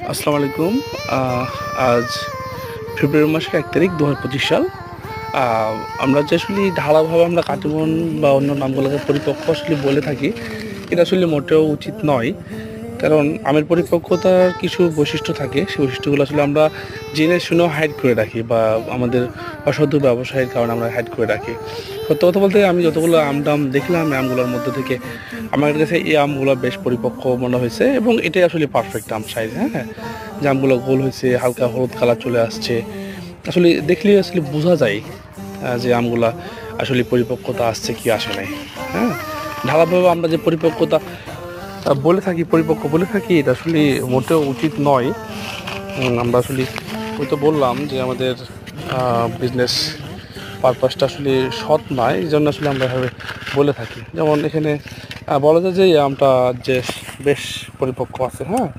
আসসালামু আলাইকুম। আজ ফেব্রুয়ারি মাসের 1 তারিখ 2025 সাল। আমরা যে আসলে ঢালাভাবে আমরা কাটিমন বা অন্য নামগুলোকে পরিপক্ক আসলে বলে থাকি, এটা আসলে মোটেও উচিত নয়। কারণ আমের পরিপক্কতার কিছু বৈশিষ্ট্য থাকে, সেই বৈশিষ্ট্যগুলো আসলে আমরা জেনে শুনেও হাইড করে রাখি বা আমাদের অসাধু ব্যবসায়ের কারণে আমরা হাইড করে রাখি। সত্য কথা বলতে আমি যতগুলো টাম দেখলাম এই আমগুলোর মধ্যে থেকে আমার কাছে এই আমগুলো বেশ পরিপক্ক মনে হয়েছে এবং এটাই আসলে পারফেক্ট আম সাইজ। হ্যাঁ, যে আমগুলো গোল হয়েছে, হালকা হলুদ কালার চলে আসছে, আসলে দেখলেই আসলে বোঝা যায় যে আমগুলা আসলে পরিপক্কতা আসছে কি আসে নাই। হ্যাঁ, ঢালাভাবে আমরা যে পরিপক্কতা বলে থাকি, পরিপক্ক বলে থাকি, এটা আসলে মোটেও উচিত নয়। আমরা আসলে ওই তো বললাম যে আমাদের বিজনেস পারপাসটা আসলে সৎ নয়, এই জন্য আসলে আমরা এভাবে বলে থাকি। যেমন এখানে বলা যায় যে এই আমটা যে বেশ পরিপক্ক আছে। হ্যাঁ,